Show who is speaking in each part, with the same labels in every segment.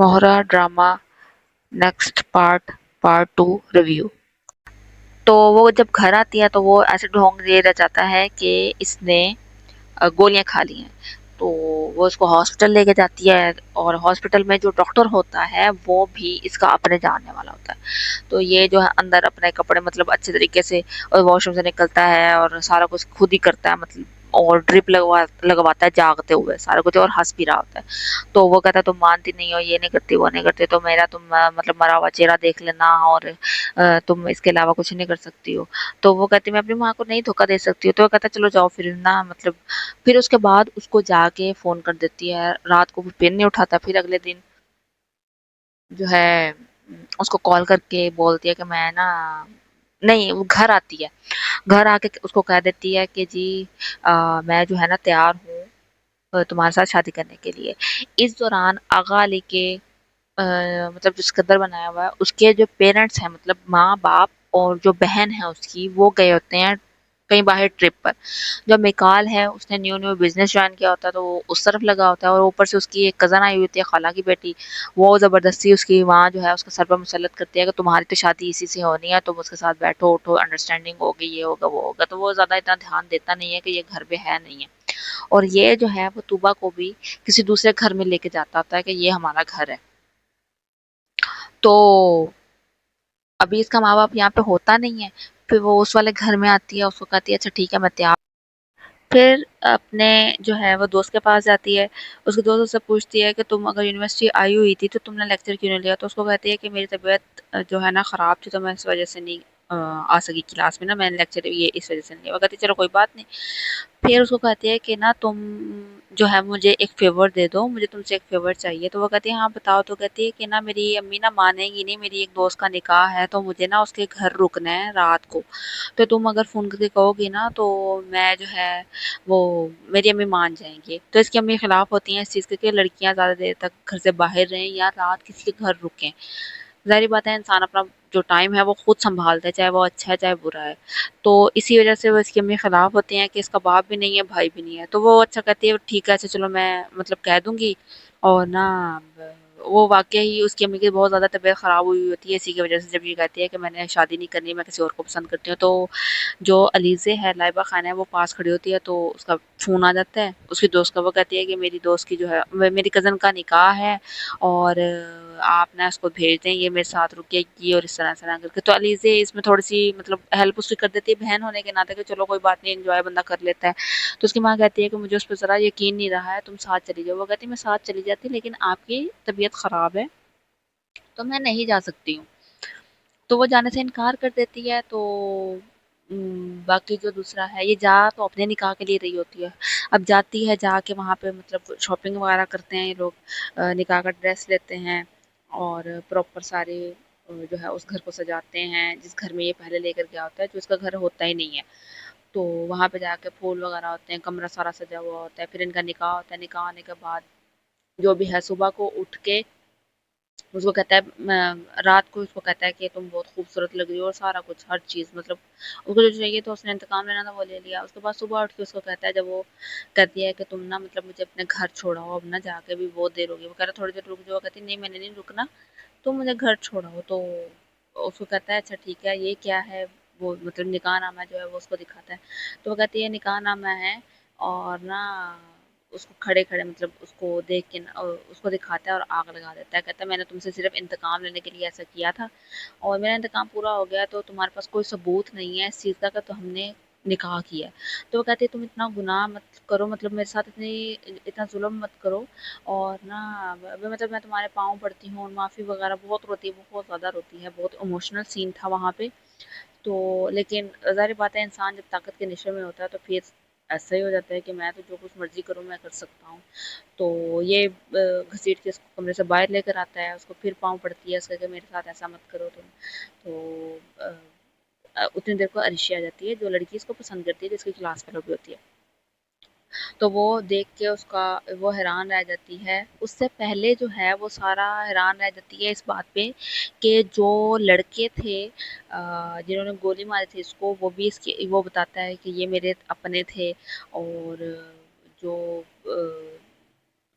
Speaker 1: मोहरा drama next part 2 review. तो वो जब घर आती है तो वो ऐसे ढोंग ये रह जाता है कि इसने गोलियां खा ली हैं। तो वो उसको हॉस्पिटल लेके जाती है और हॉस्पिटल में जो डॉक्टर होता है वो भी इसका अपने जानने वाला होता है। तो ये जो है अंदर अपने कपड़े मतलब अच्छे तरीके से और वॉशरूम से निकलता है और सारा कुछ खुद ही करता है मतलब और ड्रिप लगवाता है जागते हुए सारा कुछ और हंस भी रहा होता है। तो वो कहता है तुम मानती नहीं हो ये नहीं करती वो नहीं करती तो मेरा तुम मतलब मरा हुआ चेहरा देख लेना और तुम इसके अलावा कुछ नहीं कर सकती हो। तो वो कहती मैं अपनी माँ को नहीं धोखा दे सकती हूँ। तो वो कहता चलो जाओ फिर ना मतलब फिर उसके बाद उसको जाके फोन कर देती है रात को फिर नहीं उठाता। फिर अगले दिन जो है उसको कॉल करके बोलती है कि मैं ना नहीं वो घर आती है। घर आके उसको कह देती है कि जी मैं जो है ना तैयार हूँ तुम्हारे साथ शादी करने के लिए। इस दौरान आगा अली के मतलब जो सिकंदर बनाया हुआ है उसके जो पेरेंट्स हैं मतलब माँ बाप और जो बहन है उसकी वो गए होते हैं कहीं बाहर ट्रिप पर। जो मिकाल है उसने न्यू न्यू बिजनेस ज्वाइन किया होता है तो वो उस तरफ लगा होता है और ऊपर से उसकी एक कज़न आई हुई होती है खाला की बेटी। वो ज़बरदस्ती उसकी वहाँ जो है उसका सर पर मुसल्लत करती है कि तुम्हारी तो शादी इसी से होनी है तुम उसके साथ बैठो उठो अंडरस्टैंडिंग होगी ये होगा वो होगा। तो वो ज़्यादा इतना ध्यान देता नहीं है कि ये घर पे है नहीं है। और ये जो है वो तूबा को भी किसी दूसरे घर में लेके जाता होता है कि ये हमारा घर है। तो अभी इसका माँ बाप यहाँ पे होता नहीं है। फिर वो उस वाले घर में आती है उसको कहती है अच्छा ठीक है मैं तैयार। फिर अपने जो है वो दोस्त के पास जाती है। उसके दोस्त उससे पूछती है कि तुम अगर यूनिवर्सिटी आई हुई थी तो तुमने लेक्चर क्यों नहीं लिया। तो उसको कहती है कि मेरी तबीयत जो है ना ख़राब थी तो मैं इस वजह से नहीं आ सकी क्लास में ना मैंने लेक्चर ये इस वजह से नहीं लिया। वो कहती चलो कोई बात नहीं। फिर उसको कहती है कि ना तुम जो है मुझे एक फ़ेवर दे दो मुझे तुमसे एक फ़ेवर चाहिए। तो वो कहती है हाँ बताओ। तो कहती है कि ना मेरी अम्मी ना मानेंगी नहीं मेरी एक दोस्त का निकाह है तो मुझे ना उसके घर रुकना है रात को। तो तुम अगर फ़ोन करके कहोगी ना तो मैं जो है वो मेरी अम्मी मान जाएंगी। तो इसकी अम्मी खिलाफ होती हैं इस चीज़ के कि लड़कियां ज़्यादा देर तक घर से बाहर रहें या रात किसी के घर रुकें। ज़ाहिर बात है इंसान अपना जो टाइम है वो खुद संभालता है चाहे वो अच्छा है चाहे बुरा है। तो इसी वजह से वो इसकी अम्मी खिलाफ होती हैं कि इसका बाप भी नहीं है भाई भी नहीं है। तो वो अच्छा कहती है ठीक है अच्छा चलो मैं मतलब कह दूंगी। और ना वो वाकई ही उसकी अम्मी की बहुत ज़्यादा तबीयत ख़राब हुई होती है इसी की वजह से जब ये कहती है कि मैंने शादी नहीं करनी मैं किसी और को पसंद करती हूँ। तो जो अलीज़े है लाइबा खान है वो पास खड़ी होती है तो उसका फ़ोन आ जाता है उसकी दोस्त का। वो कहती है कि मेरी दोस्त की जो है मेरी कज़न का निकाह है और आप ना उसको भेज दें ये मेरे साथ रुकेगी और इस तरह करके। तो अलीज़े इसमें थोड़ी-सी मतलब हेल्प उसकी कर देती है बहन होने के नाते कि चलो कोई बात नहीं एन्जॉय बंदा कर लेता है। तो उसकी माँ कहती है कि मुझे उस पे ज़रा यकीन नहीं रहा है तुम साथ चली जाओ। वो कहती है मैं साथ चली जाती लेकिन आपकी तबीयत ख़राब है तो मैं नहीं जा सकती हूँ। तो वो जाने से इनकार कर देती है। तो बाकी जो दूसरा है ये जा तो अपने निकाह के लिए रही होती है। अब जाती है जाके वहाँ पे मतलब शॉपिंग वगैरह करते हैं ये लोग निकाह का ड्रेस लेते हैं और प्रॉपर सारे जो है उस घर को सजाते हैं जिस घर में ये पहले लेकर गया होता है जो उसका घर होता ही नहीं है। तो वहाँ पे जाके फूल वगैरह होते हैं कमरा सारा सजा हुआ होता है। फिर इनका निकाह होता है निकाह होने के बाद जो भी है सुबह को उठ के उसको कहता है रात को उसको कहता है कि तुम बहुत खूबसूरत लग रही हो और सारा कुछ हर चीज़ मतलब उसको जो चाहिए तो उसने इंतकाम लेना था वो ले लिया। उसके बाद सुबह उठ के उसको कहता है जब वो कहती है कि तुम ना मतलब मुझे अपने घर छोड़ाओ अब ना जाके भी बहुत देर होगी। वो कह रहा थोड़ी देर रुक जाओ। कहती नहीं मैंने नहीं रुकना तुम मुझे घर छोड़ाओ। तो उसको कहता है अच्छा ठीक है ये क्या है। वो मतलब निकाह नामा जो है वो उसको दिखाता है। तो वो कहती है निकाह नामा है और ना उसको खड़े-खड़े मतलब उसको देख के ना उसको दिखाता है और आग लगा देता है। कहता है मैंने तुमसे सिर्फ़ इंतकाम लेने के लिए ऐसा किया था और मेरा इंतकाम पूरा हो गया तो तुम्हारे पास कोई सबूत नहीं है इस चीज़ का तो हमने निकाह किया है। तो वो कहती है तुम इतना गुनाह मत करो मतलब मेरे साथ इतना ज़ुल्म मत करो और ना मतलब मैं तुम्हारे पाँव पड़ती हूँ और माफ़ी वगैरह बहुत रोती है बहुत ज़्यादा रोती है। बहुत इमोशनल सीन था वहाँ पे। तो लेकिन ज़ाहिर बात है इंसान जब ताकत के नशे में होता है तो फिर ऐसा ही हो जाता है कि मैं तो जो कुछ मर्ज़ी करूँ मैं कर सकता हूँ। तो ये घसीट के इसको कमरे से बाहर लेकर आता है उसको फिर पाँव पड़ती है उसका कि मेरे साथ ऐसा मत करो तुम। तो उतनी देर को अरिशी आ जाती है जो लड़की इसको पसंद करती है जिसकी क्लास फेलो भी होती है। तो वो देख के उसका वो हैरान रह जाती है। उससे पहले जो है वो सारा हैरान रह जाती है इस बात पे कि जो लड़के थे जिन्होंने गोली मारी थी इसको वो भी इसकी वो बताता है कि ये मेरे अपने थे। और जो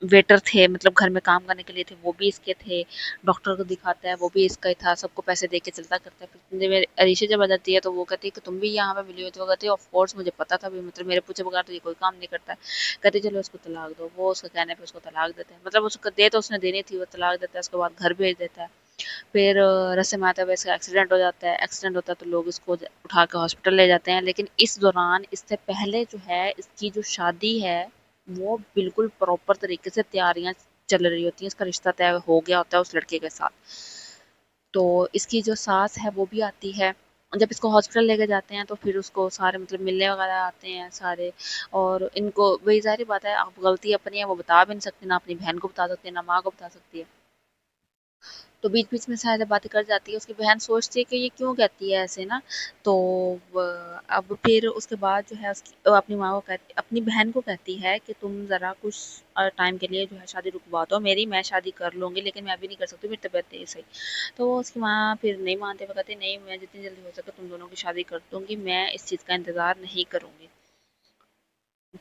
Speaker 1: वेटर थे, मतलब घर में काम करने के लिए थे, वो भी इसके थे, डॉक्टर को दिखाता है वो भी इसका ही था, सबको पैसे दे के चलता करता है। फिर मेरे अरीशा जब आ जाती है तो वो कहती है कि तुम भी यहाँ पे मिली हो, तो वो कहती है ऑफ कोर्स मुझे पता था भी, मतलब मेरे पूछे बगैर तो ये कोई काम नहीं करता है। कहती चलो इसको तलाक दो, वो उसके कहने पे उसको तलाक देते हैं, मतलब उसको दे तो उसने देनी थी, वो तलाक देता है, उसके बाद घर भेज देता है। फिर रस्म में आता है इसका एक्सीडेंट हो जाता है, एक्सीडेंट होता है तो लोग इसको उठा के हॉस्पिटल ले जाते हैं, लेकिन इस दौरान इससे पहले जो है इसकी जो शादी है वो बिल्कुल प्रॉपर तरीके से तैयारियां चल रही होती हैं, इसका रिश्ता तय हो गया होता है उस लड़के के साथ। तो इसकी जो सास है वो भी आती है, जब इसको हॉस्पिटल लेके जाते हैं तो फिर उसको सारे मतलब मिलने वगैरह आते हैं सारे, और इनको वही ज़ाहिर बात है, अब गलती अपनी है वो बता भी नहीं सकती, ना अपनी बहन को बता सकती है ना माँ को बता सकती है। तो बीच बीच में शायद बातें कर जाती है, उसकी बहन सोचती है कि ये क्यों कहती है ऐसे ना। तो अब फिर उसके बाद जो है उसकी अपनी माँ को कहती, अपनी बहन को कहती है कि तुम ज़रा कुछ टाइम के लिए जो है शादी रुकवा दो मेरी, मैं शादी कर लूँगी लेकिन मैं अभी नहीं कर सकती, मेरी तबीयत नहीं सही। तो वो उसकी माँ फिर नहीं मानते, वो कहती नहीं, मैं जितनी जल्दी हो सके तुम दोनों की शादी कर दूँगी, मैं इस चीज़ का इंतज़ार नहीं करूँगी।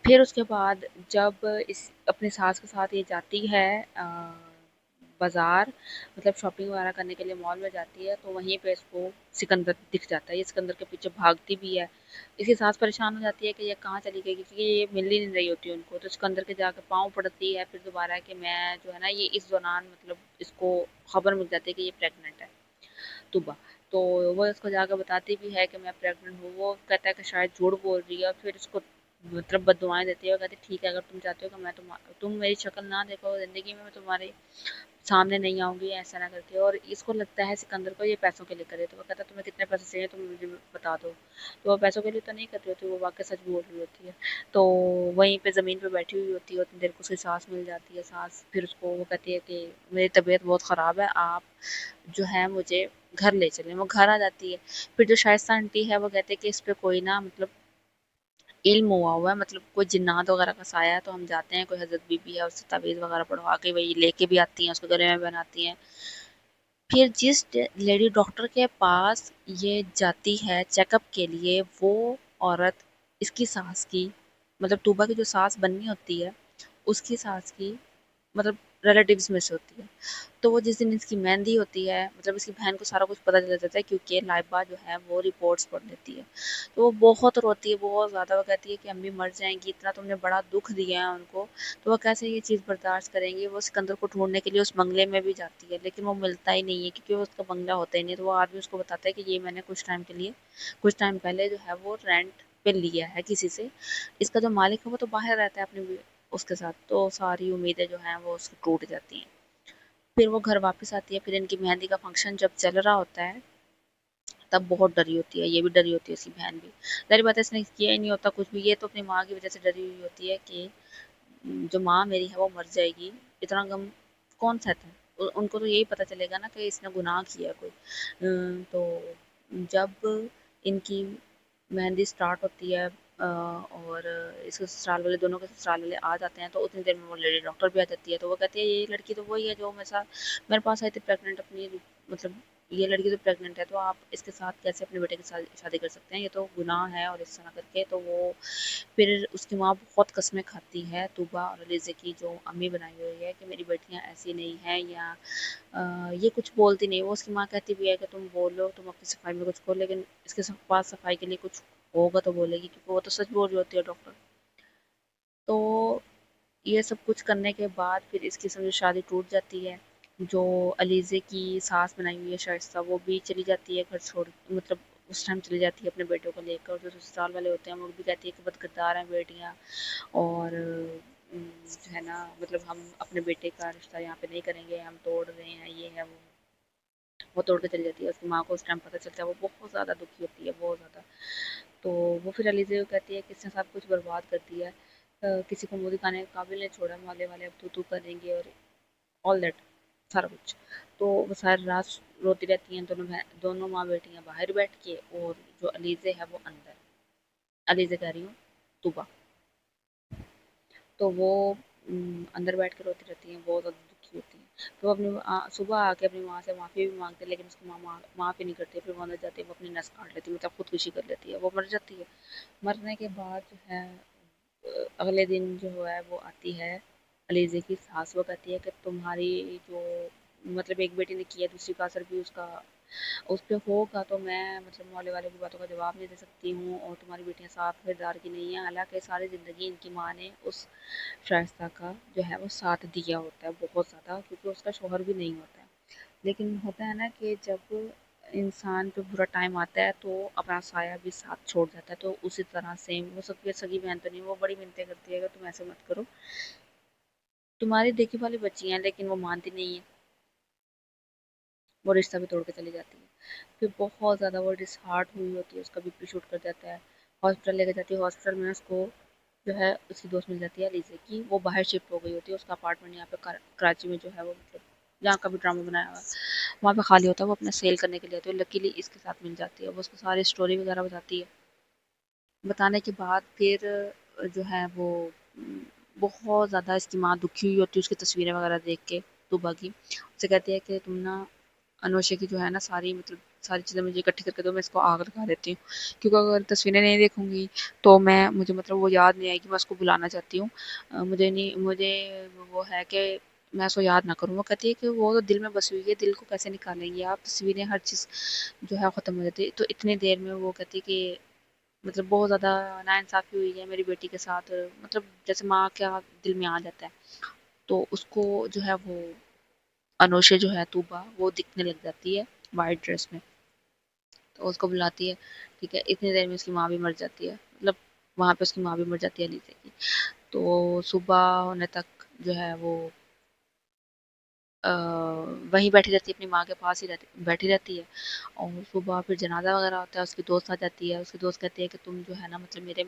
Speaker 1: फिर उसके बाद जब इस अपनी सास के साथ ये जाती है बाज़ार, मतलब शॉपिंग वगैरह करने के लिए मॉल में जाती है, तो वहीं पे इसको सिकंदर दिख जाता है, ये सिकंदर के पीछे भागती भी है। इसकी सास परेशान हो जाती है कि ये कहाँ चली गई, क्योंकि ये मिल ही नहीं रही होती उनको, तो सिकंदर के जाकर पाँव पड़ती है फिर दोबारा कि मैं जो है ना, ये इस दौरान मतलब इसको खबर मिल जाती है कि ये प्रेग्नेंट है, तुबा। तो वो उसको जाकर बताती भी है कि मैं प्रेग्नेंट हूँ, वो कहता है कि शायद झूठ बोल रही है, और फिर उसको मतलब बददुआएं देती है, वो कहती है ठीक है अगर तुम चाहते हो कि मैं तुम मेरी शक्ल ना देखो ज़िंदगी में, मैं तुम्हारे सामने नहीं आऊँगी ऐसा ना करके। और इसको लगता है सिकंदर को ये पैसों के लिए करे, तो वो कहता है तुम्हें कितने पैसे चाहिए तुम मुझे बता दो। तो वो पैसों के लिए तो नहीं कर रही होती, वो वाकई सच बोल रही होती है। तो वहीं पे ज़मीन पे बैठी हुई होती है, उतनी देर को उसकी सांस मिल जाती है, सांस फिर उसको वो कहती है कि मेरी तबीयत बहुत ख़राब है, आप जो है मुझे घर ले चलें। वो घर आ जाती है, फिर जो शाइस्ता आंटी है वो कहते हैं कि इस पे कोई ना मतलब इल्म हुआ है, मतलब कोई जिन्नात वगैरह का साया है, तो हम जाते हैं, कोई हजरत बीबी है उससे तावीज़ वगैरह पढ़वा के वही लेके भी आती हैं, उसको गले में पहनाती हैं। फिर जिस लेडी डॉक्टर के पास ये जाती है चेकअप के लिए, वो औरत इसकी सास की, मतलब तूबा की जो सास बननी होती है उसकी सास की मतलब रिलेटिव्स में से होती है। तो वो जिस दिन इसकी मेहंदी होती है, मतलब इसकी बहन को सारा कुछ पता चल जाता है, क्योंकि लाइबा जो है वो रिपोर्ट्स पढ़ लेती है। तो वो बहुत रोती है, बहुत ज़्यादा, वो कहती है कि अम्मी मर जाएंगी, इतना तुमने बड़ा दुख दिया है उनको, तो वो कैसे ये चीज़ बर्दाश्त करेंगी। वो सिकंदर को ढूंढने के लिए उस बंगले में भी जाती है, लेकिन वो मिलता ही नहीं है, क्योंकि वो उसका बंगला होता ही नहीं है। तो वो आदमी उसको बताता है कि ये मैंने कुछ टाइम के लिए, कुछ टाइम पहले जो है वो रेंट पे लिया है किसी से, इसका जो मालिक है वो तो बाहर रहता है अपने उसके साथ। तो सारी उम्मीदें जो हैं वो उसकी टूट जाती हैं। फिर वो घर वापस आती है, फिर इनकी मेहंदी का फंक्शन जब चल रहा होता है तब बहुत डरी होती है, ये भी डरी होती है, उसकी बहन भी। जाहिर बात है इसने किया ही नहीं होता कुछ भी, ये तो अपनी माँ की वजह से डरी हुई होती है कि जो माँ मेरी है वो मर जाएगी, इतना गम कौन सहता है। उनको तो यही पता चलेगा ना कि इसने गुनाह किया है कोई। तो जब इनकी मेहंदी स्टार्ट होती है और इसके ससुराल वाले, दोनों के ससुराल वाले आ जाते हैं, तो उतनी देर में वो लेडी डॉक्टर भी आ जाती है। तो वो कहती है ये लड़की तो वही है जो मेरे साथ मेरे पास आई थी प्रेग्नेंट अपनी, मतलब ये लड़की तो प्रेग्नेंट है, तो आप इसके साथ कैसे अपने बेटे के साथ शादी कर सकते हैं, ये तो गुनाह है, और इस तरह करके। तो वो फिर उसकी माँ बहुत कस्में खाती है तूबा और अलीज़े की, जो अम्मी बनाई हुई है कि मेरी बेटियाँ ऐसी नहीं हैं, या ये कुछ बोलती नहीं। वो उसकी माँ कहती भी है कि तुम बोलो, तुम अपनी सफाई में कुछ करो, लेकिन इसके पास सफाई के लिए कुछ होगा तो बोलेगी, क्योंकि वो तो सच बोल रही होती है डॉक्टर। तो ये सब कुछ करने के बाद फिर इसकी समझो शादी टूट जाती है। जो अलीज़े की सास बनाई हुई है शाइस्ता, वो भी चली जाती है घर छोड़, मतलब उस टाइम चली जाती है अपने बेटों को लेकर। जो ससुराल वाले होते हैं वो भी कहती है कि बदकिरदार हैं बेटियाँ, और जो है ना, मतलब हम अपने बेटे का रिश्ता यहाँ पे नहीं करेंगे, हम तोड़ रहे हैं, ये है वो तोड़ के चली जाती है। उसकी माँ को उस टाइम पता चलता है, वो बहुत ज़्यादा दुखी होती है, बहुत ज़्यादा। तो वो फिर अलीज़े को कहती है कि इसने सब कुछ बर्बाद कर दिया है, किसी को मुँह दिखाने के काबिल नहीं छोड़ा, मोहल्ले वाले अब तू करेंगे और ऑल दैट सारा कुछ। तो वो सारी रात रोती रहती हैं, दोनों माँ बेटियाँ बाहर बैठ के, और जो अलीज़े है वो अंदर, अलीज़े कह रही हूँ तूबा। तो वो अंदर बैठ के रोती रहती हैं, बहुत ज़्यादा दुखी होती हैं। तो वो अपनी सुबह आके अपनी माँ से माफ़ी भी मांगते हैं, लेकिन उसकी माँ माफ़ी नहीं करती। फिर वो अंदर जाती है, वो अपनी नस काट लेती है, मतलब खुदकुशी कर लेती है, वो मर जाती है। मरने के बाद जो है अगले दिन जो है वो आती है अलीज़े की सास वो कहती है कि तुम्हारी जो मतलब एक बेटी ने किया दूसरी का असर भी उसका उस पे होगा, तो मैं मतलब मोहल्ले वाले की बातों का जवाब नहीं दे सकती हूँ, और तुम्हारी बेटियां साथ किरदार की नहीं है। हालांकि सारी ज़िंदगी इनकी माँ ने उस शाइस्ता का जो है वो साथ दिया होता है बहुत ज़्यादा, क्योंकि उसका शौहर भी नहीं होता है। लेकिन होता है ना कि जब इंसान पे बुरा टाइम आता है तो अपना साया भी साथ छोड़ जाता है, तो उसी तरह सेम वो सबकी सगी बहन तो नहीं, वो बड़ी मिन्नतें करती है कि तुम ऐसे मत करो, तुम्हारी देखी वाली बच्ची हैं, लेकिन वो मानती नहीं है, वो रिश्ता भी तोड़ के चली जाती है। फिर बहुत ज़्यादा वो डिसहार्ट हुई होती है, उसका बीपी शूट कर जाता है, हॉस्पिटल लेके जाती है, हॉस्पिटल में उसको जो है उसकी दोस्त मिल जाती है लीजे की, वो बाहर शिफ्ट हो गई होती है, उसका अपार्टमेंट यहाँ पे कराची में जो है वो मतलब जहाँ का भी ड्रामा बनाया हुआ है वहाँ पे खाली होता है, वो अपना सेल करने के लिए आती है, लकीली इसके साथ मिल जाती है, वो उसको सारी स्टोरी वगैरह बताती है। बताने के बाद फिर जो है वो बहुत ज़्यादा इसकी माँ दुखी हुई होती है उसकी तस्वीरें वगैरह देख के तूबा की, उसे कहती है कि तुम ना अनोशे की जो है ना सारी मतलब सारी चीज़ें मुझे इकट्ठी करके दो, मैं इसको आग लगा देती हूँ, क्योंकि अगर तस्वीरें नहीं देखूंगी तो मैं मुझे मतलब वो याद नहीं आएगी, मैं उसको बुलाना चाहती हूँ, मुझे नहीं मुझे वो है कि मैं उसको याद ना करूँ। वो कहती है कि वो तो दिल में बसी हुई है, दिल को कैसे निकालेंगे आप, तस्वीरें हर चीज़ जो है ख़त्म हो जाती है। तो इतनी देर में वो कहती है कि मतलब बहुत ज़्यादा नाइंसाफ़ी हुई है मेरी बेटी के साथ, मतलब जैसे माँ का दिल में आ जाता है, तो उसको जो है वो अनोशे जो है तूबा वो दिखने लग जाती है वाइट ड्रेस में, तो उसको बुलाती है। ठीक है, इतनी देर में उसकी माँ भी मर जाती है, मतलब वहाँ पे उसकी माँ भी मर जाती है अलीज़े की। तो सुबह होने तक जो है वो अ, वहीं बैठी रहती है, अपनी माँ के पास ही बैठी रहती है, और सुबह फिर जनाजा वगैरह होता है, उसकी दोस्त आ जाती है, उसकी दोस्त कहती है कि तुम जो है ना मतलब मेरे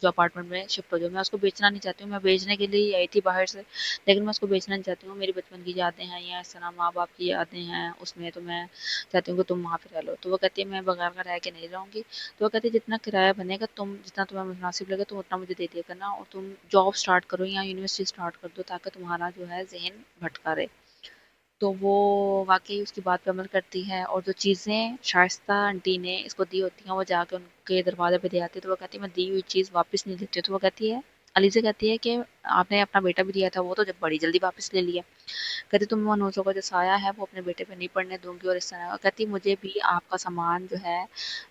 Speaker 1: जो अपार्टमेंट में शिफ्ट हो जाओ, मैं उसको बेचना नहीं चाहती हूँ, मैं बेचने के लिए ही आई थी बाहर से, लेकिन मैं उसको बेचना नहीं चाहती हूँ, मेरी बचपन की यादें हैं या इस तरह माँ बाप की यादें हैं उसमें, तो मैं चाहती हूँ कि तुम वहाँ पे रह लो। तो वो कहती है मैं बगैर किराए के नहीं रहूँगी, तो वो कहती है जितना किराया बनेगा तुम जितना तुम्हें मुनासिब लगे तुम उतना मुझे दे दिया करना, और तुम जॉब स्टार्ट करो या यूनिवर्सिटी स्टार्ट कर दो ताकि तुम्हारा जो है जहन भटका रहे। तो वो वाक़ई उसकी बात पे अमल करती है, और जो चीज़ें शाइस्ता आंटी ने इसको दी होती हैं वो जाके उनके दरवाज़े पे दे आती है, तो वो कहती है मैं दी हुई चीज़ वापस नहीं लेती हूँ। तो वो कहती है अलीज़ा कहती है कि आपने अपना बेटा भी दिया था वो तो जब बड़ी जल्दी वापस ले लिया। कहती तुम मनोजों का जो साया है वो अपने बेटे पे नहीं पड़ने दूंगी, और इस तरह कहती मुझे भी आपका सामान जो है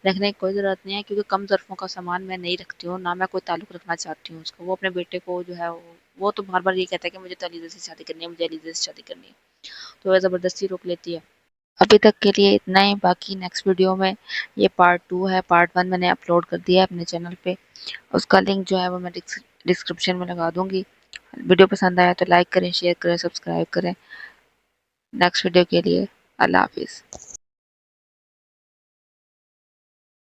Speaker 1: रखने की कोई ज़रूरत नहीं है, क्योंकि कम ज़रफ़ों का सामान मैं नहीं रखती हूँ, ना मैं कोई ताल्लुक़ रखना चाहती हूँ उसका, वो अपने बेटे को जो है वो तो बार बार ये कहता है कि मुझे तो अलीज़ा से शादी करनी है, मुझे अलीज़ा से शादी करनी है, तो वह ज़बरदस्ती रोक लेती है। अभी तक के लिए इतना ही, बाकी नेक्स्ट वीडियो में ये पार्ट 2 है, पार्ट 1 मैंने अपलोड कर दिया है अपने चैनल पे, उसका लिंक जो है वो मैं डिस्क्रिप्शन में लगा दूंगी। वीडियो पसंद आया तो लाइक करें, शेयर करें, सब्सक्राइब करें। नेक्स्ट वीडियो के लिए अल्लाह हाफिज़।